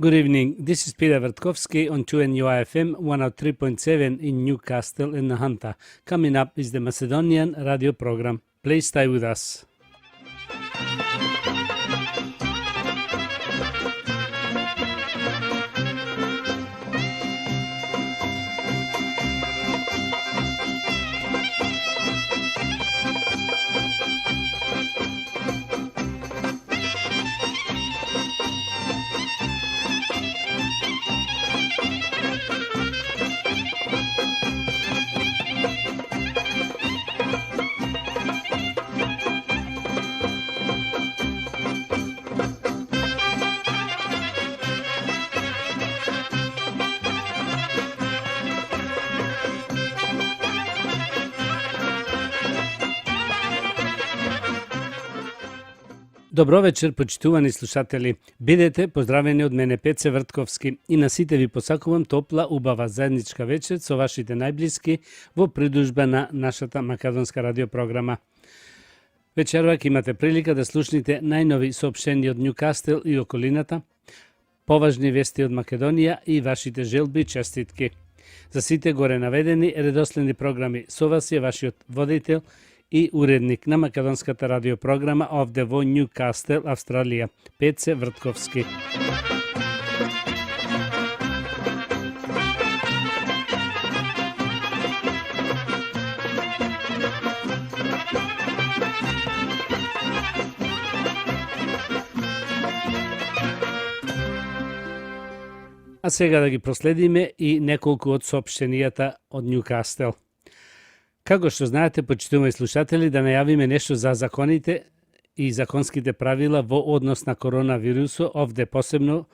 Good evening. This is Peter Vertkovsky on 2NUI-FM 103.7 in Newcastle in Nahanta. Coming up is the Macedonian radio program. Please stay with us. Добро вечер, почитувани слушатели. Бидете поздравени од мене Пеце Вртковски и на сите ви посакувам топла, убава заедничка вечер со вашите најблиски во придужба на нашата македонска радиопрограма. Вечервак имате прилика да слушнете најнови соопштенија од Ньюкастел и околината, поважни вести од Македонија и вашите желби и честитки. За сите горе наведени редоследни програми со вас е вашиот водител и уредник на македонската радиопрограма овде во Ньюкастел, Австралија, Пеце Вртковски. А сега да ги проследиме и неколку од соопштенијата од Ньюкастел. Како што знаете, почитувани слушатели, да најавиме нешто за законите и законските правила во однос на коронавирусот, овде посебно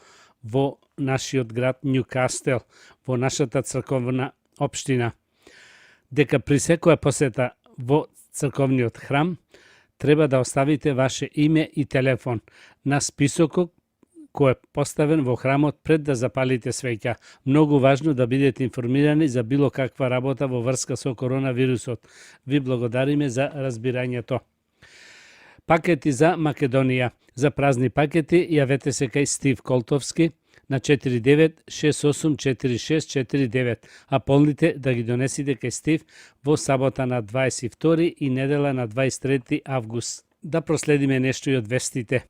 во нашиот град Ньюкастел, во нашата црковна општина. Дека при секоја посета во црковниот храм треба да оставите ваше име и телефон на списокот кој е поставен во храмот пред да запалите свеќа. Многу важно да бидете информирани за било каква работа во врска со коронавирусот. Ви благодариме за разбирањето. Пакети за Македонија. За празни пакети јавете се кај Стив Колтовски на 49684649, а полните да ги донесите кај Стив во сабота на 22 и недела на 23 август. Да проследиме нешто и од вестите.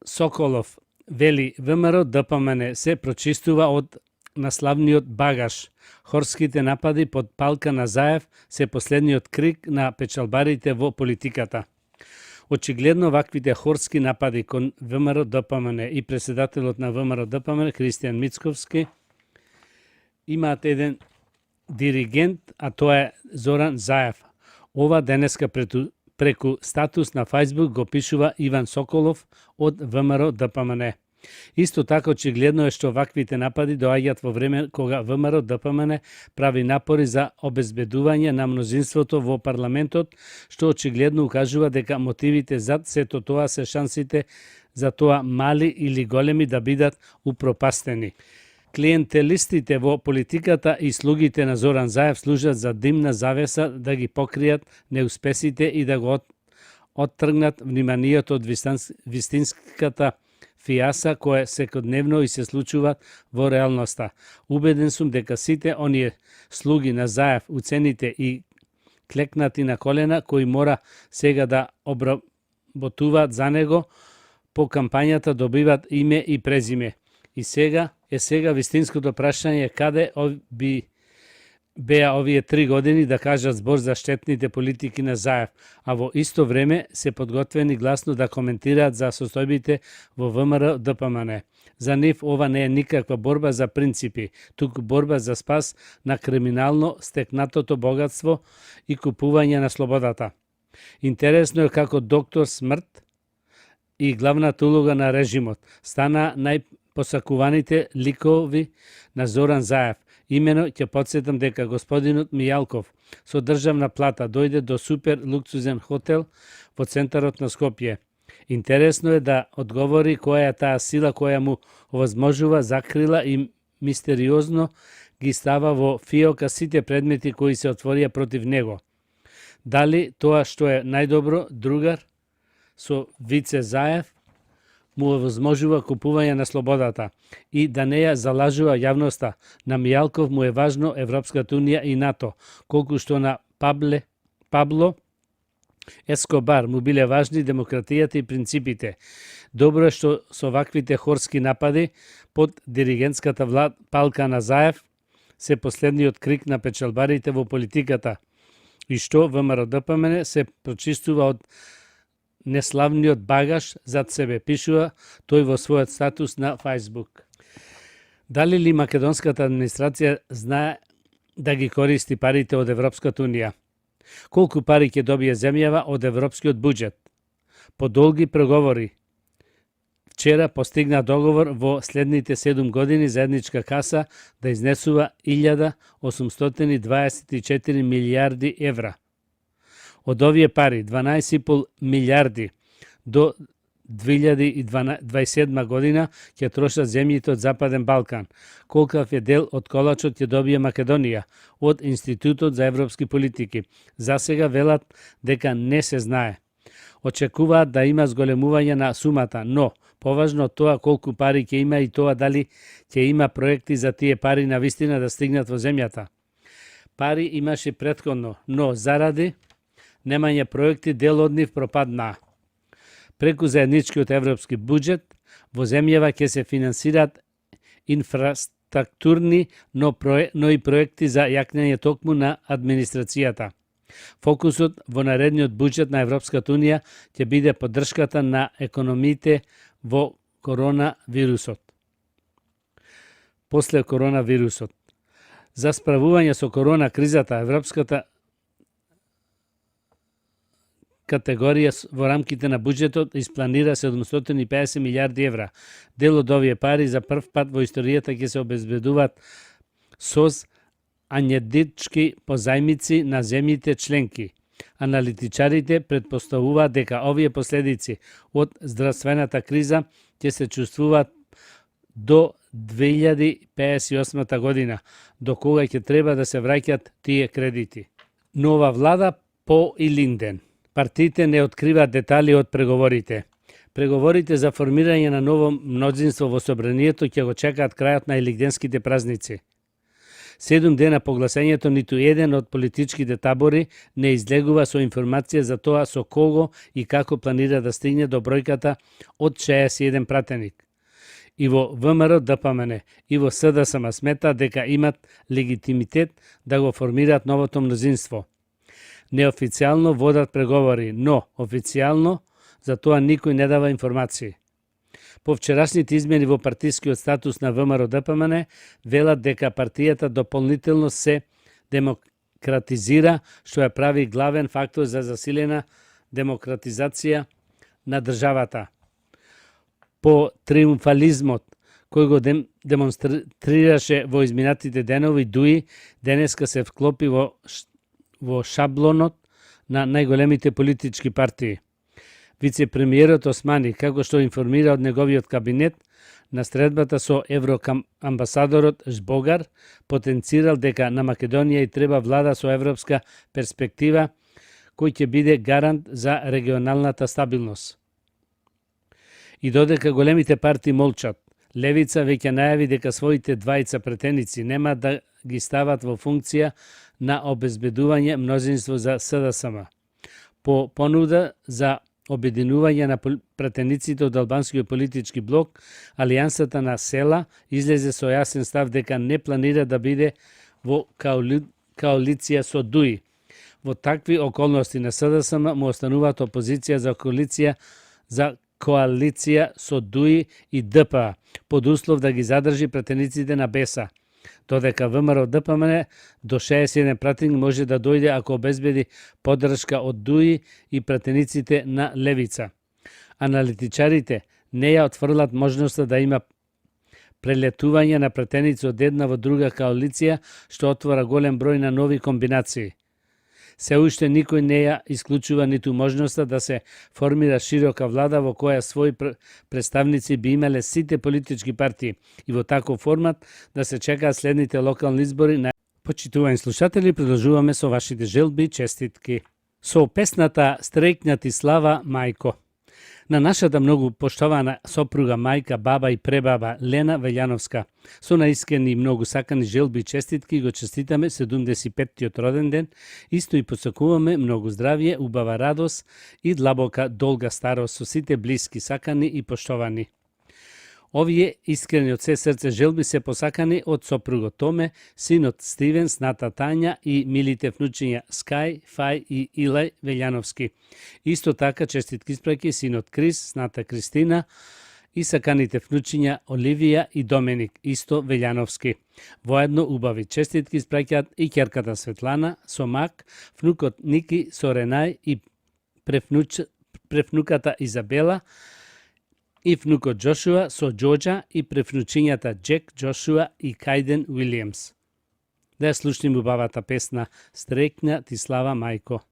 Соколов вели ВМРО ДПМН се прочистува од наславниот багаж. Хорските напади под палка на Заев се последниот крик на печалбарите во политиката. Очигледно ваквите хорски напади кон ВМРО ДПМН и председателот на ВМРО ДПМН Кристијан Мицковски имаат еден диригент, а тоа е Зоран Заев. Ова денеска преку статус на Фајсбук го пишува Иван Соколов од ВМРО ДПМН. Исто така очигледно е што ваквите напади доаѓаат во време кога ВМРО ДПМН прави напори за обезбедување на мнозинството во парламентот, што очигледно укажува дека мотивите зад сето тоа се шансите за тоа мали или големи да бидат упропастени. Клиентелистите во политиката и слугите на Зоран Заев служат за димна завеса да ги покријат неуспесите и да го оттргнат вниманието од вистинската фијаса која секојдневно и се случува во реалноста. Убеден сум дека сите оние слуги на Заев, уцените и клекнати на колена кои мора сега да обработуваат за него по кампањата добиват име и презиме. И сега вистинското прашање каде би беа овие 3 години да кажат збор за штетните политики на Заев, а во исто време се подготвени гласно да коментираат за состојбите во ВМРО ДПМН. За нив ова не е никаква борба за принципи, туку борба за спас на криминално стекнатото богатство и купување на слободата. Интересно е како доктор Смрт и главната улога на режимот стана посакуваните ликови на Зоран Заев. Имено ќе подсетам дека господинот Мијалков со државна плата дојде до супер луксузен хотел во центарот на Скопје. Интересно е да одговори која е таа сила која му овозможува, закрила и мистериозно ги става во фиока сите предмети кои се отворија против него. Дали тоа што е најдобро другар со Вице Заев, му овозможува купување на слободата и да не ја залажува јавноста. На Мијалков му е важно Европската унија и НАТО, колку што на Пабло Ескобар му биле важни демократијата и принципите. Добро е што со ваквите хорски напади под диригентската влада палка на Заев се последниот крик на печалбарите во политиката и што ВМРО-ДПМН се прочистува од неславниот багаж зад себе, пишува тој во својот статус на Facebook. Дали ли македонската администрација знае да ги користи парите од Европската унија? Колку пари ќе добие земјава од европскиот буџет? По долги преговори, вчера постигна договор во следните 7 години заедничка каса да изнесува 1824 милијарди евра. Од овие пари 12,5 милијарди до 2027 година ќе трошат земјите од Западен Балкан. Колкав е дел од колачот ќе добие Македонија од Институтот за европски политики. За сега велат дека не се знае. Очекуваат да има зголемување на сумата, но поважно од тоа колку пари ќе има и тоа дали ќе има проекти за тие пари на вистина да стигнат во земјата. Пари имаше претходно, но заради немање проекти дел од нив пропаднаа. Преку заедничкиот европски буџет во земјава ќе се финансираат инфраструктурни, но и проекти за јакнење токму на администрацијата. Фокусот во наредниот буџет на Европската унија ќе биде поддршката на економиите во коронавирусот. После коронавирусот. За справување со корона кризата, Европската категорија во рамките на буџетот испланира 750 милијарди евра. Дел од овие пари за прв пат во историјата ќе се обезбедуваат соз ањедички позајмици на земјите членки. Аналитичарите претпоставуваат дека овие последици од здравствената криза ќе се чувствуваат до 2058 година, до кога ќе треба да се враќаат тие кредити. Нова влада по Илинден. Партиите не откриваат детали од преговорите. Преговорите за формирање на ново мнозинство во собранието ќе го чекаат крајот на илинденските празници. 7 дена по гласањето ниту еден од политичките табори не излегува со информација за тоа со кого и како планира да стигне до бројката од 61 пратеник. И во ВМРО-ДПМН и во СДСМ смета дека имат легитимитет да го формираат новото мнозинство. Неофицијално водат преговори, но официјално за тоа никој не дава информации. По вчерашните измени во партискиот статус на ВМРО-ДПМН велат дека партијата дополнително се демократизира, што ја прави главен фактор за засилена демократизација на државата. По триумфализмот кој го демонстрираше во изминатите денови, Дуи денеска се вклопи во шаблонот на најголемите политички партии. Вице-премиерот Османи, како што информира од неговиот кабинет, на средбата со евроамбасадорот Жбогар, потенцирал дека на Македонија и треба влада со европска перспектива, кој ќе биде гарант за регионалната стабилност. И додека големите партии молчат, Левица веќе најави дека своите двајца претеници нема да ги стават во функција на обезбедување мнозинство за СДСМ. По понуда за обединување на претениците од албанскиот политички блок, Алијансата на села излезе со јасен став дека не планира да биде во коалиција со Дуи. Во такви околности на СДСМ му остануваат опозиција за коалиција со Дуи и ДПА, под услов да ги задржи претениците на БЕСА. Додека ВМРО-ДПМН до 61 пратеник може да дојде ако обезбеди поддршка од Дуи и пратениците на Левица. Аналитичарите не ја отфрлат можноста да има прелетување на пратеници од една во друга коалиција, што отвора голем број на нови комбинации. Се уште никој не ја исклучува ниту можноста да се формира широка влада во која своји представници би имале сите политички партии и во таков формат да се чекаат следните локални избори. Почитувани слушатели, продолжуваме со вашите желби и честитки. Со песната "Стрекна ти слава, мајко". На нашата многу поштована сопруга, мајка, баба и пребаба Лена Велјановска, со наискрени и многу сакани желби и честитки го честитаме 75-тиот роден ден, исто и посакуваме многу здравје, убава радост и длабока долга старост со сите блиски, сакани и поштовани. Овие искрени од се срце желби се посакани од сопругот Томе, синот Стивен, сната Тања и милите внучиња Скај, Фај и Илај Велјановски. Исто така честитки испраќа синот Крис, сната Кристина и саканите внучиња Оливија и Доменик, исто Велјановски. Воедно убави честитки испраќаат и ќерката Светлана со Мак, внукот Ники со Ренај и превнуката Изабела, и внукот Джошуа со Џоџа и превнучињата Джек, Джошуа и Кајден Уилијамс. Да ја слушнем убавата песна "Стрекна ти слава мајко".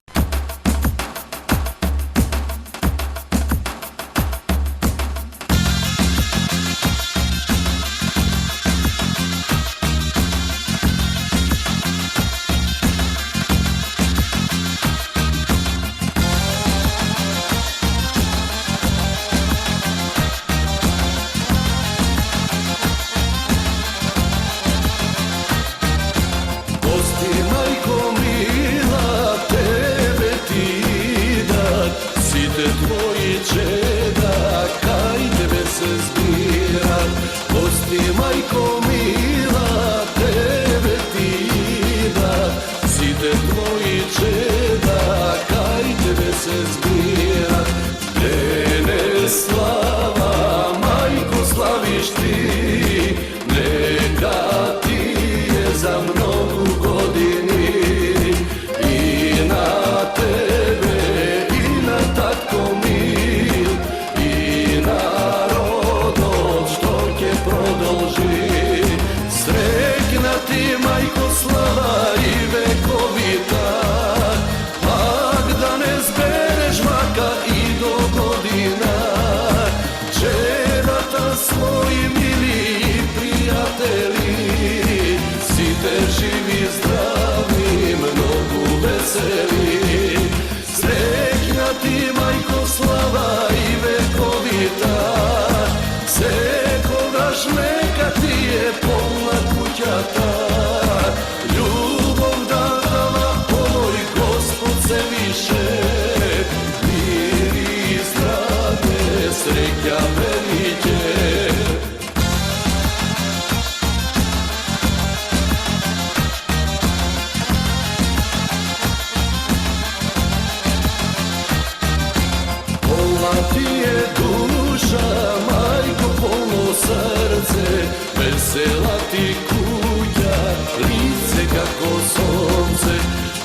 Vesela ti kuća, lice kako sonce,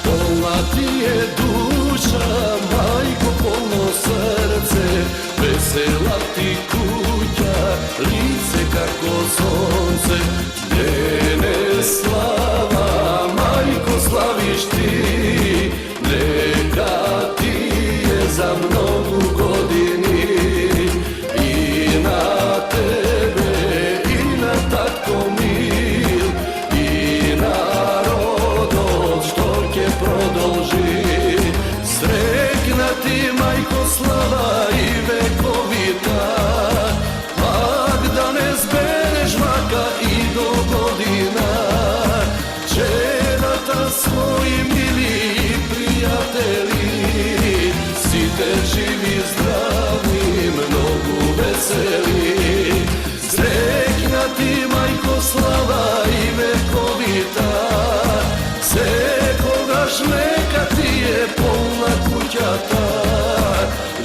polna ti je duša, majko polno srce. Vesela ti kuća, lice kako sonce, njene slava, majko slaviš ti, neka ti je za mnogu godini i na tebe tatko mil i narodot što će prodolži. Srekna ti majko slava i vekovita, ak da ne zbereš maka i do godina, čerata svoji mili prijatelji, site živi zdravi, mnogo veseli. Srekna ti majko slava i vekovita, se kogaš neka ti je polna kućata.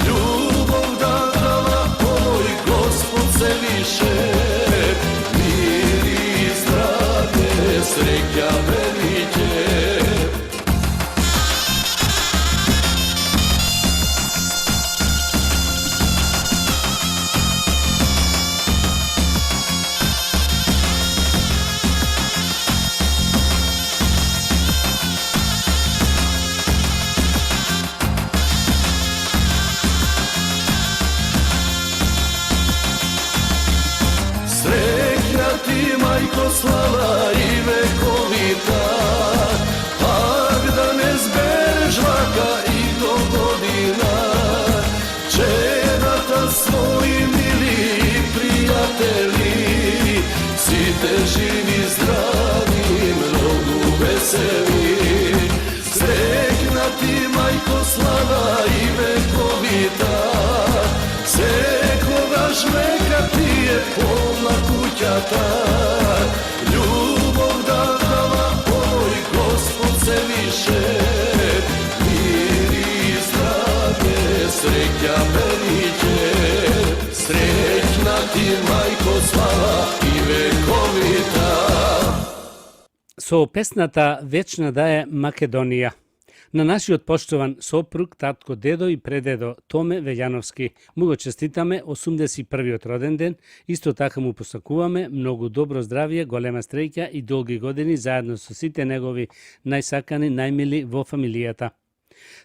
Ljubav dala moj Gospod se više, mir i zdravlje, sreća velike. Majko slava i vekovita, ak da ne zbereš vaka i do godina, čerata Spasite živi, zdravi, mnogo veseli. Srećna ti, majko slava i vekovita, koga žmeka ti je polna kućata. Ljubav da dala oj Gospod se više, mir i zdravlje, sreća beriće. Srećna ti, majko slava i vekovita. Со песната Вечна да е Македонија. На нашиот поштован сопруг, татко, дедо и предедо Томе Вејановски му го честитаме 81-иот роден ден, исто така му посакуваме многу добро здравје, голема среќа и долги години заедно со сите негови најсакани, најмили во фамилијата.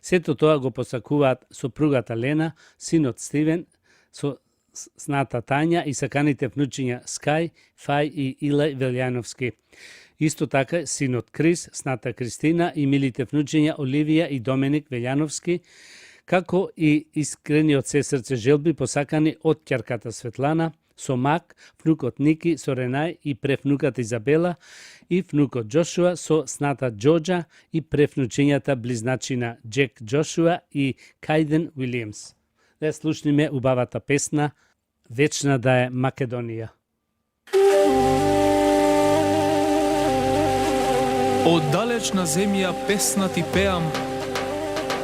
Сето тоа го посакуваат сопругата Лена, синот Стивен, со сната Тања и саканите внучиња Скај, Фај и Илај Велјановски. Исто така синот Крис, сната Кристина и милите внучиња Оливија и Доменик Велјановски, како и искрениот се срце желби посакани од ќерката Светлана, со Мак, внукот Ники, со Ренај и превнуката Изабела и внукот Џошуа со сната Џоџа и превнучињата близначина Джек Џошуа и Кајден Уилијамс. Да слушниме убавата песна Вечна да е Македонија. Од далечна земја песна ти пеам,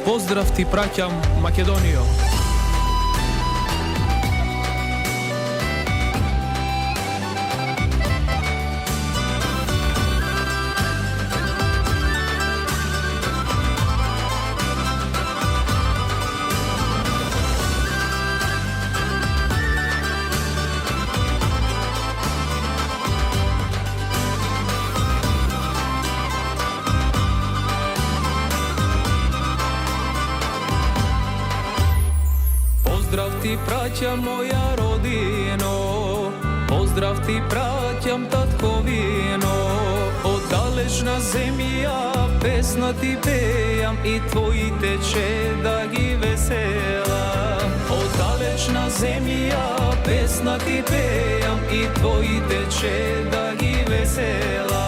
поздрав ти праќам Македонијо. Поздрав ти праќам моја родино, поздрав ти праќам татковино. Од далечна земја песна ти пеам и твоите чеда ги веселам. Од далечна земја песна ти пеам и твоите чеда ги веселам.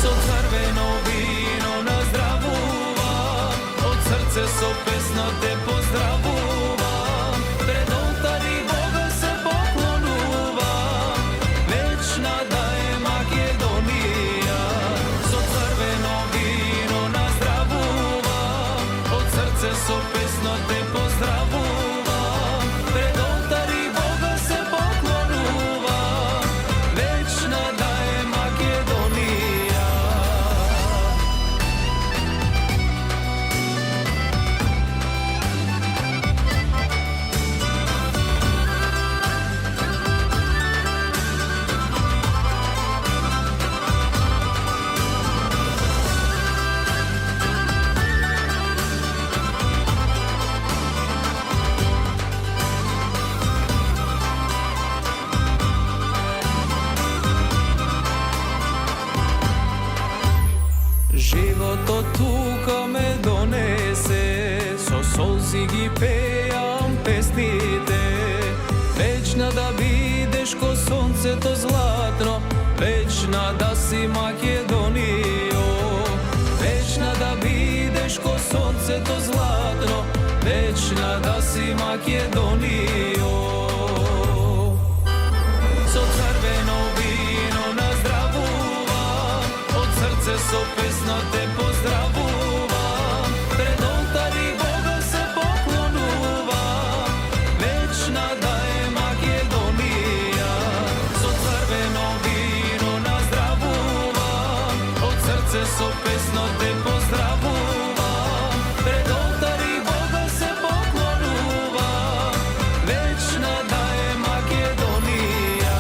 Со црвено вино наздравувам, од срце со песна те поздравувам. Пред олтари Бога се поклонувам, вечна да е Македонија. Со црвено вино наздравувам, од срце со песна те поздравувам. Пред олтари Бога се поклонувам, вечна да е Македонија. Животот тука ме донесе, со солзи ги пеам песните. Вечна да бидеш ко сонцето златно, вечна да си Македонијо. Вечна да бидеш ко сонцето златно, вечна да си Македонијо. Со црвено вино наздравувам, од срце со песна те поздравувам. Пред олтари Бога се поклонувам, вечна да е Македонија. Со црвено вино наздравувам, од срце со песна те поздравувам. Пред олтари Бога се поклонувам, вечна да е Македонија.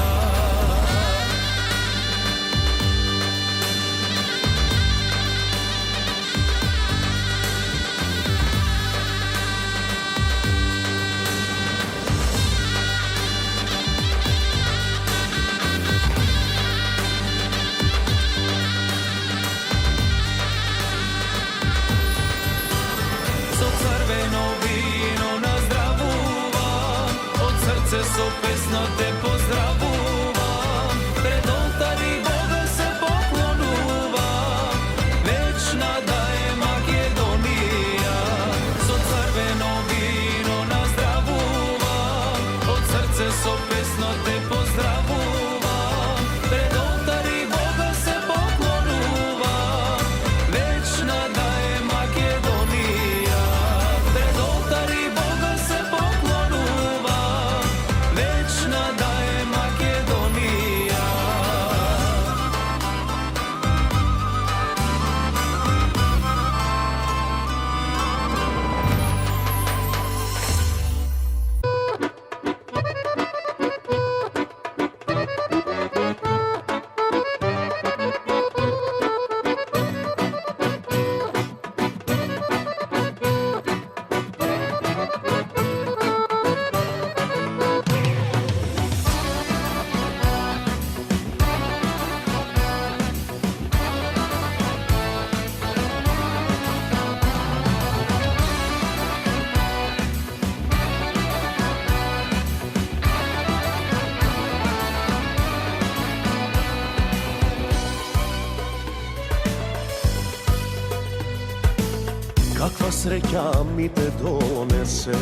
Kakva sreća mi te donese,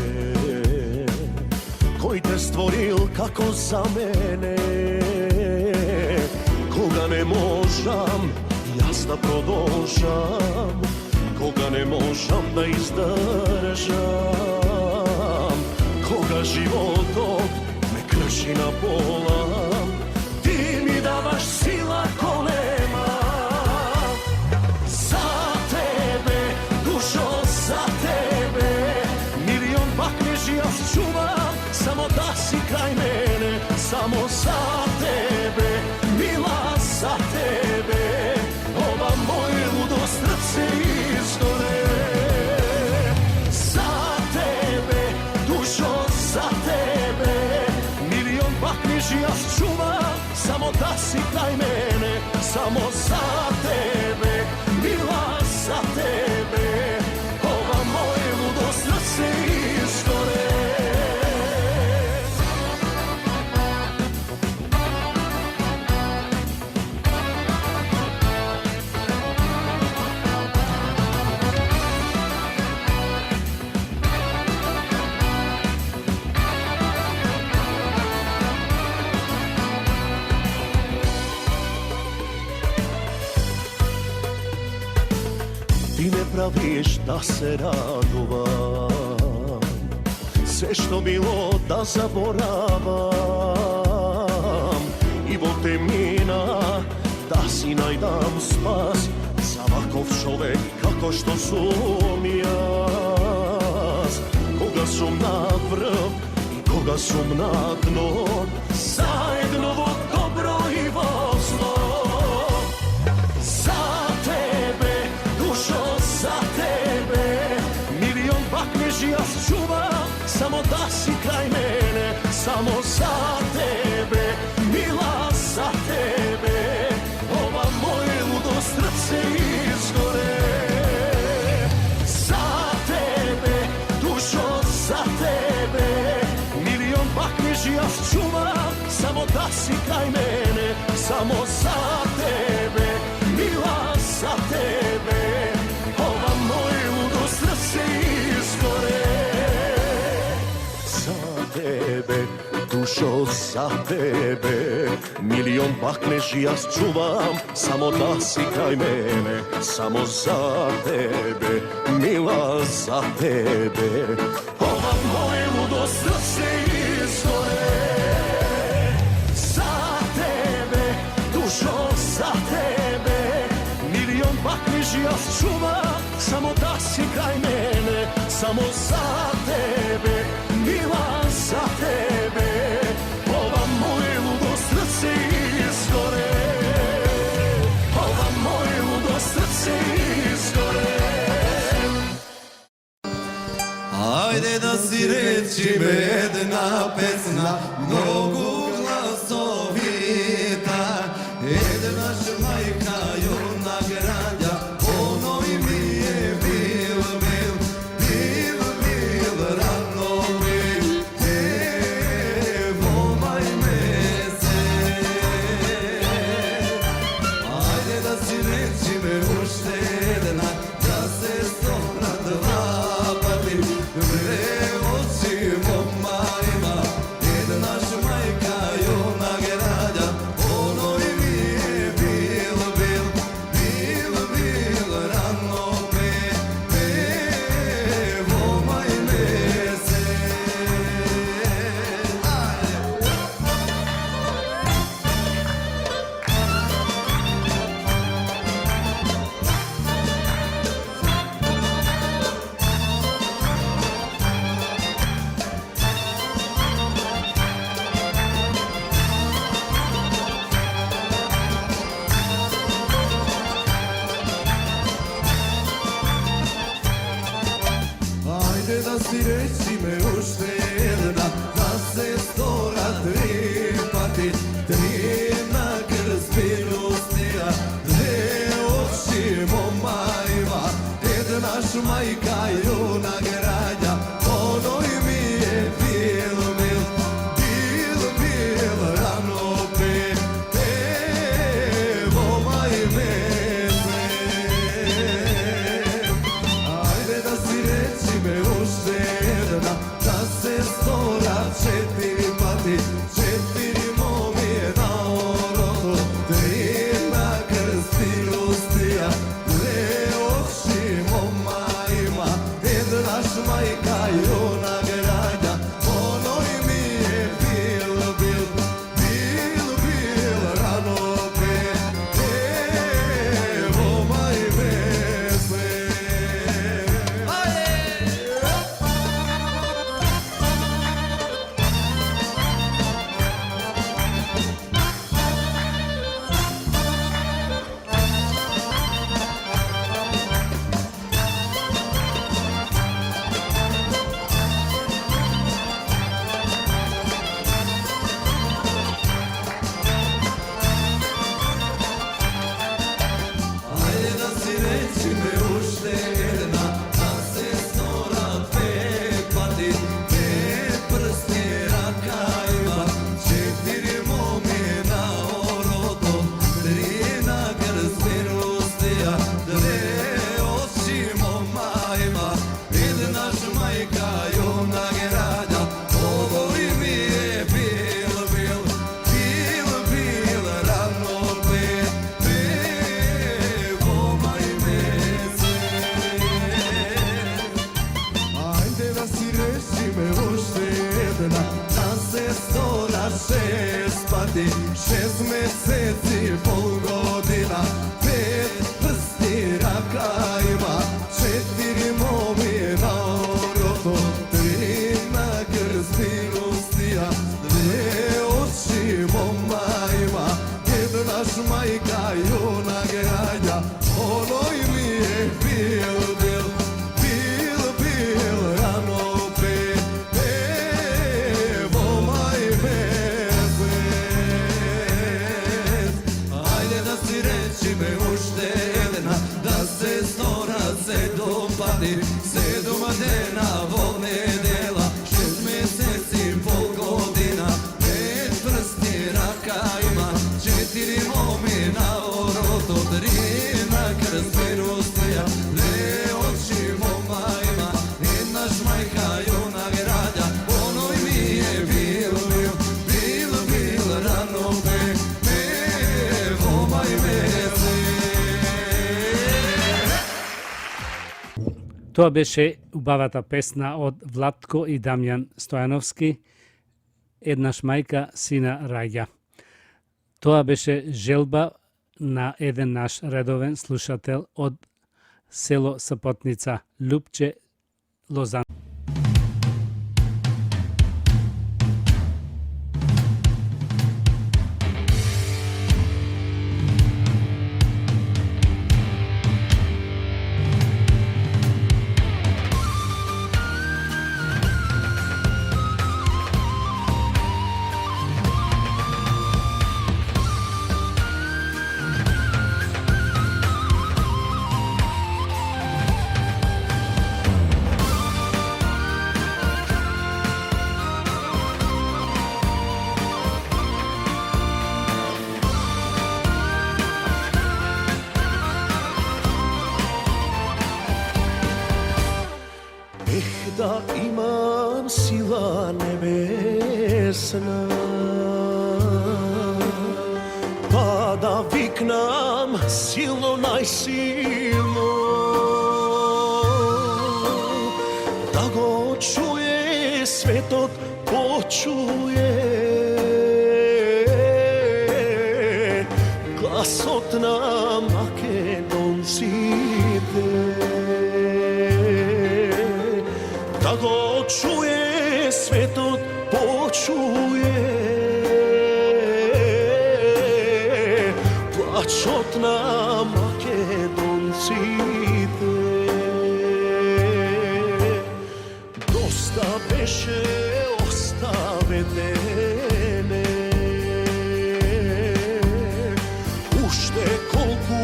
koji te stvoril kako za mene. Koga ne možam jas da prodošam, koga ne možam da izdržam, koga životom me krši na pola. Ti mi davaš sila ko nema, za tebe, dušo za tebe. Milion bakneži ja čuvam, samo da si kraj mene. Samo za tebe, mila za tebe, ova moje ludo srce izgore. Za tebe, dušo za tebe, milion bakneži ja čuvam, samo da si kraj mene. Samo za tebe, mila za tebe, ova moje ludo srce izgore. Ti me praviš da se radovam, sve što bilo da zaboravam. I vo temnina da si najdam spas, za ovakov čovek kako što sum jaz. Koga sum na vrh i koga sum na dno, zajedno vo dobro i vo zlo. Za tebe, dušo za tebe, milion bakneži ja čuvam, samo da si kraj mene. Samo za tebe, mila za tebe, ova moje ludo srce izgore. Za tebe, dušo za tebe, milion bakneži ja čuvam, samo da si kraj mene. Samo za tebe, mila za tebe, ova moje ludo srce izgore. Za tebe, dušo za tebe, milion bakneži ja čuvam, samo da si kraj mene. Samo za tebe, mila za tebe, ova moje ludo srce izgore. Za tebe, dušo za tebe, milion bakneži ja čuvam, samo da si kraj mene. Samo za tebe, mila za tebe, ova moje ludo srce izgore. Ova moje ludo srce izgore. Ajde da si reći me jedna pesna, mnogo glasovita. Jedna še majka juna granja, ono i mi je bil, bil, bil, bil, rano bil. Volaj me se. Ajde da si reći me uštedna, da se stora dva patim. Bre oči moma ima, 6 meseci, pol godina, 5 prsti raka ima, 4 momina oroto, 3 na krsti gostija, 2 oči moma ima, jedna majka juna građa, onoj mi je bil rano pe, evo maj mezec. Ajde da si reći me uštedna, da se stora se dopadi, 7 dena volne dela, 6 meseci, pol godina, 5 prsti raka ima, 4 momina oroto, 3 na krstenu stoja, 2 oči moma ima, jedna šmajka juna građa, onoj mi je bil rano pe, evo maj mesec. Тоа беше убавата песна од Владко и Дамјан Стојановски, Еднаш мајка сина раѓа. Тоа беше желба на еден наш редовен слушател од село Сапотница, Лупче Лозан. Da imam sila nebesna, pa da viknam silno najsilno, da go čuje svetot počuje, glas od nam Makedoncite. Da go čuje svetot počuje, plać od nam Makedoncite. Dosta beše ostavedene, ušte kolku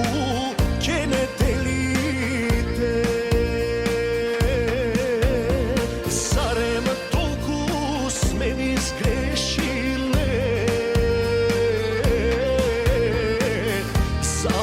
ke ne delite. Zarem tolku sme mi zgrešile, za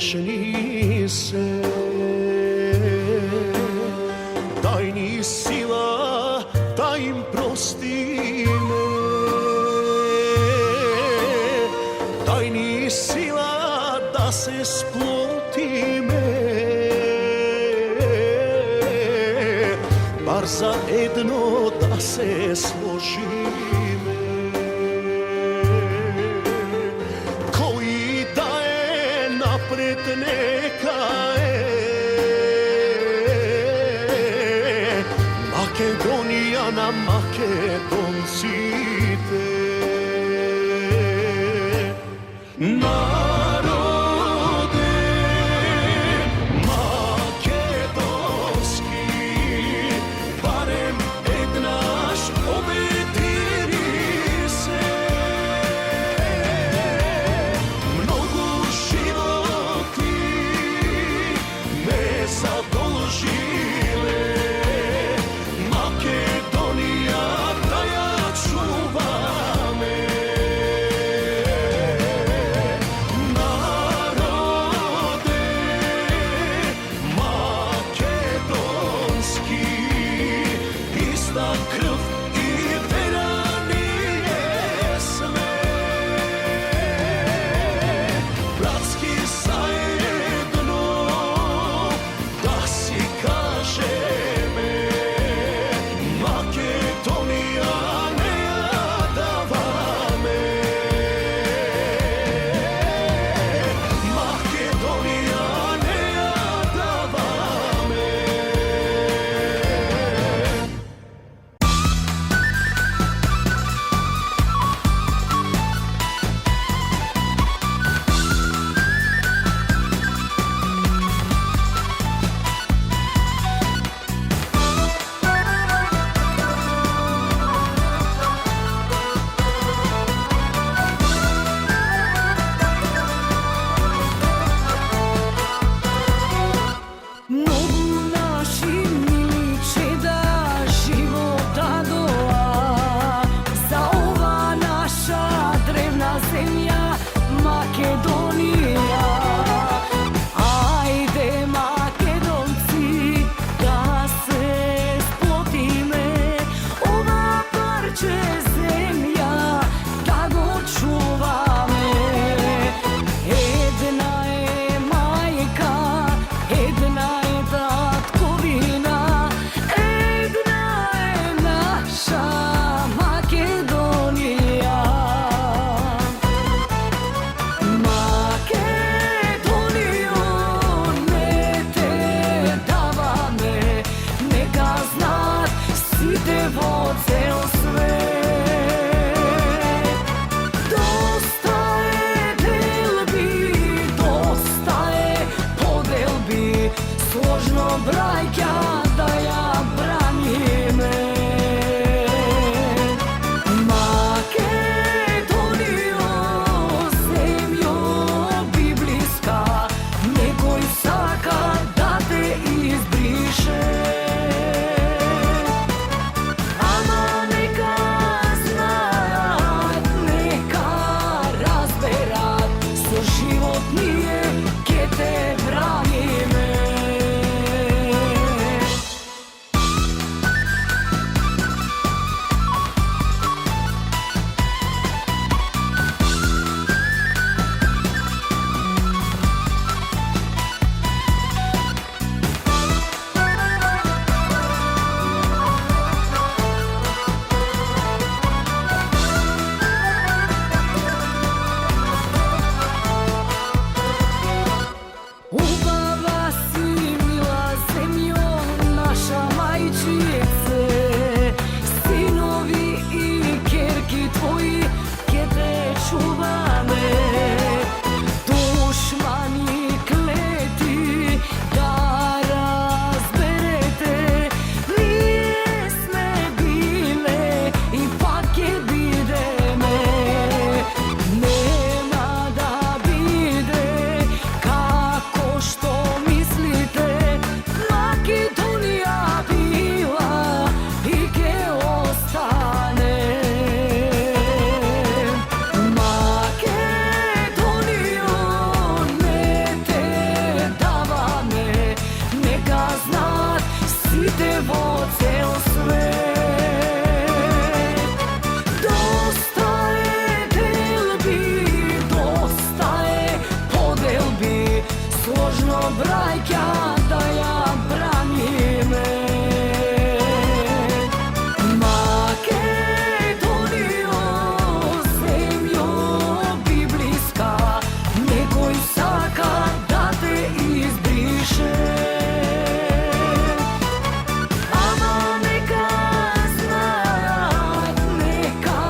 grešni se. Daj ni sila da im prosti me, daj ni sila da se sploti me, bar za jedno da se složime. Koji daje napred neka Makedonija na Makedoncite. Narode makedonski, barem jednaš obetiri se. Mnogo životi me zadolžile, Makedonija da ja čuvam me. Narode makedonski, ista krv i vera nije sve. Bratski zajedno da si kaže me, Makedonija ne jadava me. Makedonija ne jadava me. Mogu naši mili će da života doa za ova naša drevna zemlja Makedonija. Ajde Makedonci da se splotime, ova parče zemlja da go čuvame. Jedna je majka, jedna je tatkovina, jedna je naša Makedonija. Makedonijo ne te dava me, neka znat si te vo ceo svet. Dosta je delbi, dosta je podelbi, složno brajka da ja branim me. Makedonijo, zemljo biblijska, nekoj saka da te izbriše. Ama neka znat, neka razberat, so život nije ke te branime. braјќа да ја браниме. Македонијо, земјо библиска, некој сака да те избрише. Ама нека знаат, нека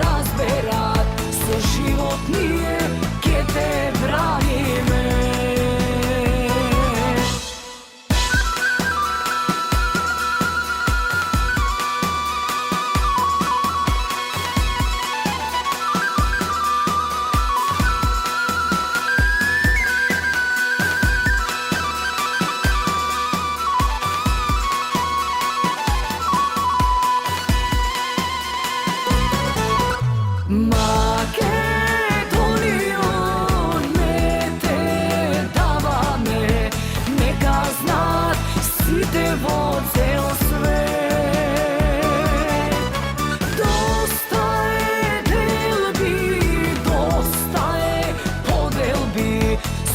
разберат, со живот ние ке те браниме. Македонијо, не те даваме, нека знаат сите во цел свет. Доста е делби, доста е поделби,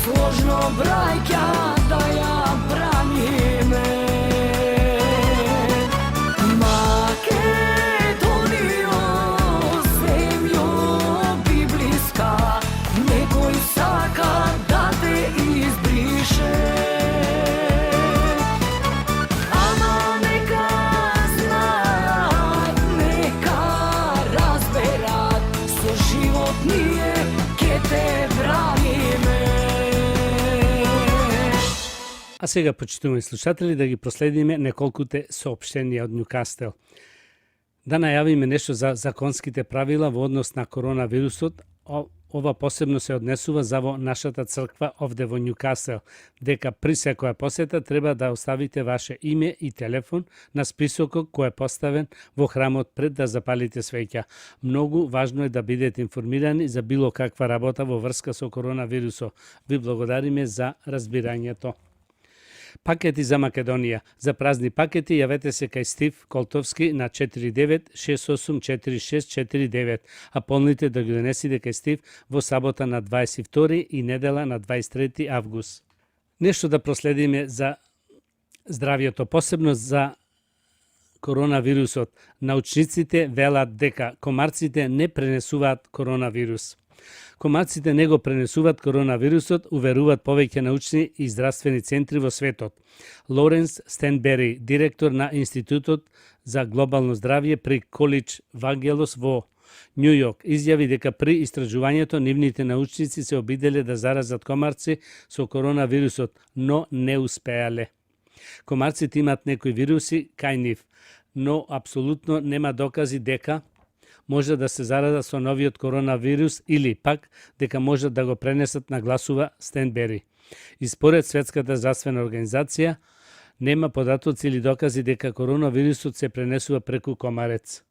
сложно брајќа да ја браниме. Македонијо, земјо библиска, некој сака да те избрише. Ама нека знаат, нека разберат, со живот ние ке те браниме. А сега, почитувани слушатели, да ги проследиме неколкуте соопштенија од Њукастел. Да најавиме нешто за законските правила во однос на коронавирусот. Ова посебно се однесува за во нашата црква овде во Њукастел, дека при секоја посета треба да оставите ваше име и телефон на списокот кој е поставен во храмот пред да запалите свеќа. Многу важно е да бидете информирани за било каква работа во врска со коронавирусот. Ви благодариме за разбирањето. Пакети за Македонија. За празни пакети јавете се кај Стив Колтовски на 49684649, а полните да ги донесите кај Стив во сабота на 22 и недела на 23 август. Нешто да проследиме за здравјето, посебно за коронавирусот. Научниците велат дека комарците не пренесуваат коронавирус. Комарците не го пренесуваат коронавирусот, уверуваат повеќе научни и здравствени центри во светот. Лоренс Стенбери, директор на Институтот за глобално здравје при Колидж Вангелос во Њу Јорк, изјави дека при истражувањето нивните научници се обиделе да заразат комарци со коронавирусот, но не успеале. Комарците имаат некои вируси кај нив, но апсолутно нема докази дека може да се заразат со новиот коронавирус или пак дека можат да го пренесат, нагласува Стенбери. И според Светската здравствена организација, нема податоци или докази дека коронавирусот се пренесува преку комарец.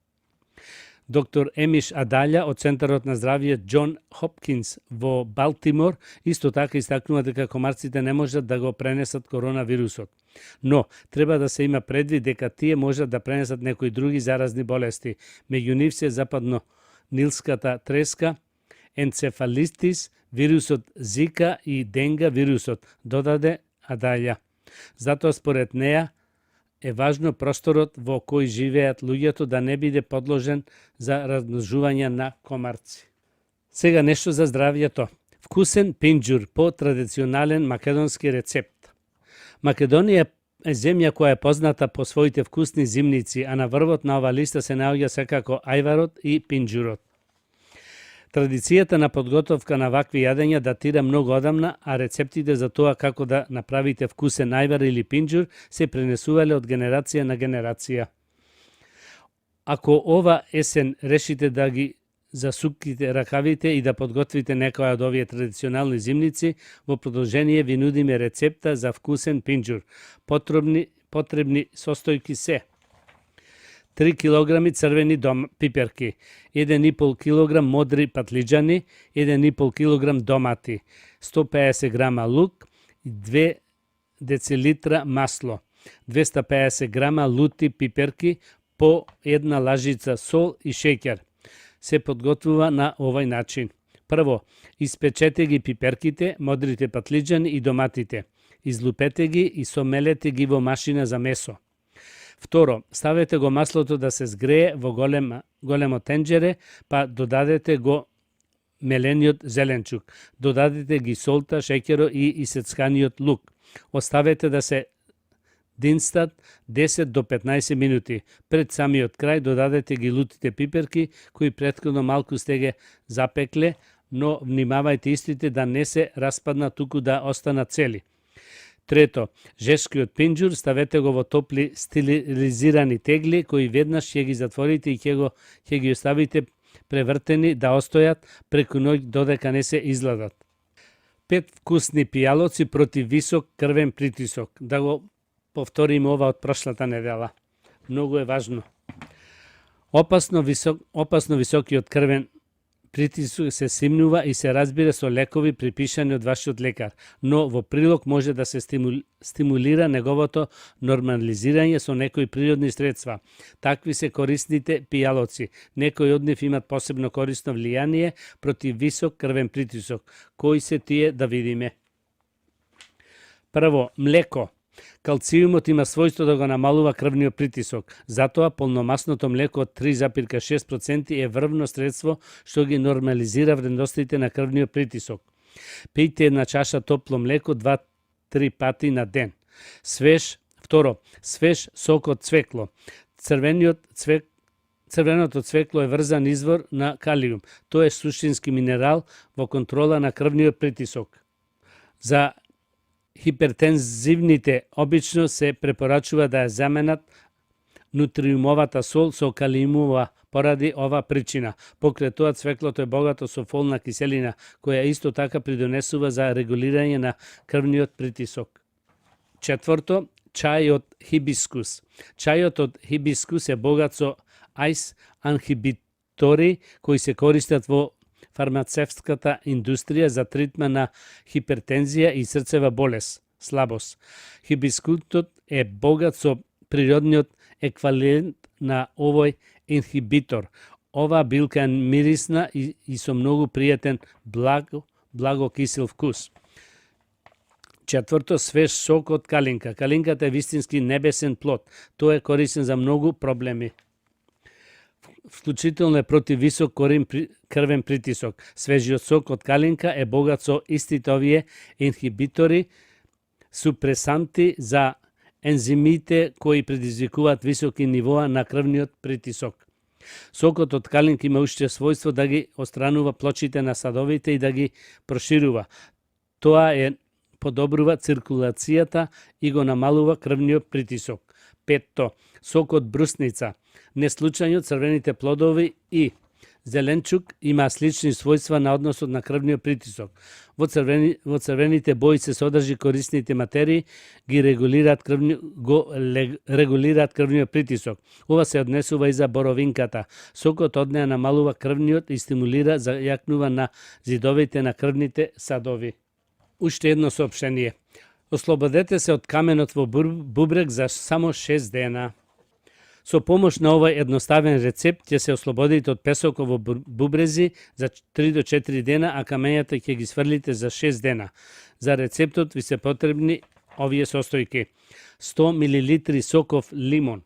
Доктор Емиш Адалја од Центарот на здравје Џон Хопкинс во Балтимор исто така истакнува дека комарците не можат да го пренесат коронавирусот. Но треба да се има предвид дека тие можат да пренесат некои други заразни болести. Меѓу нив се западно-нилската треска, енцефалитис, вирусот Зика и Денга вирусот, додаде Адалја. Затоа според неа е важно просторот во кој живеат луѓето да не биде подложен за размножување на комарци. Сега нешто за здравјето. Вкусен пинџур по традиционален македонски рецепт. Македонија е земја која е позната по своите вкусни зимници, а на врвот на ова листа се наоѓа секако ајварот и пинџурот. Традицијата на подготовка на вакви јадења датира многу одамна, а рецептите за тоа како да направите вкусен ајвар или пинџур се пренесувале од генерација на генерација. Ако ова есен решите да ги засуките ракавите и да подготвите некоја од овие традиционални зимници, во продолжение ви нудиме рецепта за вкусен пинџур. Потребни состојки се: 3 кг црвени пиперки, 1,5 кг модри патлиџани, 1,5 кг домати, 150 г лук и 2 децилитра масло, 250 г лути пиперки, по 1 лажица сол и шеќер. Се подготвува на овај начин. Прво, Испечете ги пиперките, модрите патлиџани и доматите. Излупете ги и сомелете ги во машина за месо. Второ, ставете го маслото да се згрее во големо тенџере, па додадете го мелениот зеленчук. Додадете ги солта, шеќеро и исецканиот лук. Оставете да се динстат 10 до 15 минути. Пред самиот крај додадете ги лутите пиперки, кои претходно малку сте ги запекле, но внимавајте истите да не се распаднат, туку да останат цели. Трето, жешкиот пинџур ставете го во топли стилизирани тегли, кои веднаш ќе ги затворите и ќе ги оставите превртени да остојат преку ноќ додека не се изладат. 5 вкусни пијалоци против висок крвен притисок. Да го повториме ова од прошлата недела. Многу е важно. Опасно високиот крвен притисок се симнува и се разбира со лекови припишани од вашиот лекар, но во прилог може да се стимулира неговото нормализирање со некои природни средства. Такви се корисните пијалоци. Некои од нив имат посебно корисно влијание против висок крвен притисок. Кои се тие да видиме? Прво, млеко. Калциумот има својство да го намалува крвниот притисок. Затоа полномасното млеко од 3,6% е врвно средство што ги нормализира вредностите на крвниот притисок. Пијте една чаша топло млеко 2-3 пати на ден. Второ, свеж сок од цвекло. Црвеното цвекло е врзан извор на калиум. Тоа е суштински минерал во контрола на крвниот притисок. За хипертензивните обично се препорачува да ја заменат нутриумовата сол со калиумова поради ова причина. Покрај тоа цвеклото е богато со фолна киселина, која исто така придонесува за регулирање на крвниот притисок. Четврто, чај од хибискус. Чајот од хибискус е богат со ајс анхибитори кои се користат во фармацевтската индустрија за тритмент на хипертензија и срцева болест, слабост. Хибискусот е богат со природниот еквивалент на овој инхибитор. Оваа билка е мирисна и со многу пријатен благо кисел вкус. Четврто, свеж сок од калинка. Калинката е вистински небесен плод. Тој е корисен за многу проблеми. Вклучително е против висок крвен притисок. Свежиот сок од калинка е богат со истите овие инхибитори, супресанти за ензимите кои предизвикуваат високи нивоа на крвниот притисок. Сокот од калинка има уште својство да ги отстранува плочите на садовите и да ги проширува. Тоа подобрува циркулацијата и го намалува крвниот притисок. Петто, сок од брусница. Неслучајно црвените плодови и зеленчук има слични својства на односот на крвниот притисок. Во црвените бои се содржи корисните материи, ги регулираат крвниот притисок. Ова се однесува и за боровинката. Сокот од неа намалува крвниот и стимулира зајакнува на зидовите на крвните садови. Уште едно соопштение. Ослободете се од каменот во бубрек за само 6 дена. Со помош на овој едноставен рецепт ќе се ослободите од песокот во бубрези за 3 до 4 дена, а камењата ќе ги сврлите за 6 дена. За рецептот ви се потребни овие состојки: 100 мл соков лимон,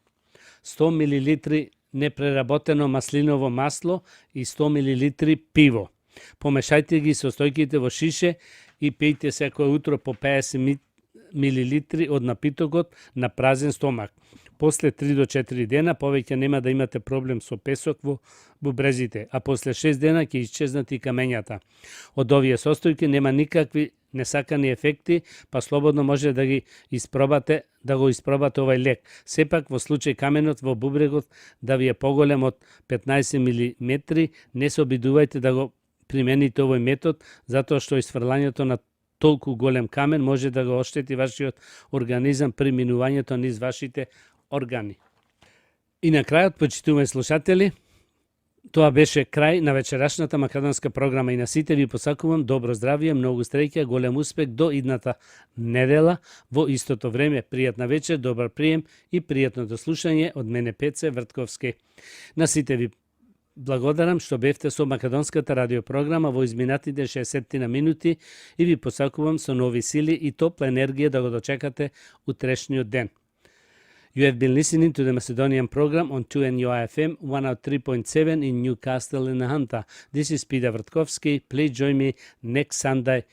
100 мл непреработено маслиново масло и 100 мл пиво. Помешајте ги состојките во шише и пијте секој утро по 50 мл од напитокот на празен стомак. После 3 до 4 дена повеќе нема да имате проблем со песок во бубрезите, а после 6 дена ќе исчезнат и камењата. Од овие состојки нема никакви несакани ефекти, па слободно може да го испробате овај лек. Сепак во случај каменот во бубрегот да ви е поголем од 15 мм, не се обидувајте да го примените овој метод, затоа што исфрлањето на толку голем камен може да го оштети вашиот организам при минувањето низ вашите органи. И на крајот, почитувани слушатели, тоа беше крај на вечерашната македонска програма и на сите ви посакувам добро здравје, многу среќа, голем успех до идната недела во истото време. Пријатна вечер, добар прием и пријатно дослушање од мене Пеце Вртковски. На сите ви Благодарам што бевте со македонската радиопрограма во изминатите 60 на минути и ви посакувам со нови сили и топла енергија да го дочекате утрешниот ден. You have been listening to the Macedonian program on 2NUI FM 103.7 in Newcastle in Hunter. This is Peter Vrtkovski. Please join me next Sunday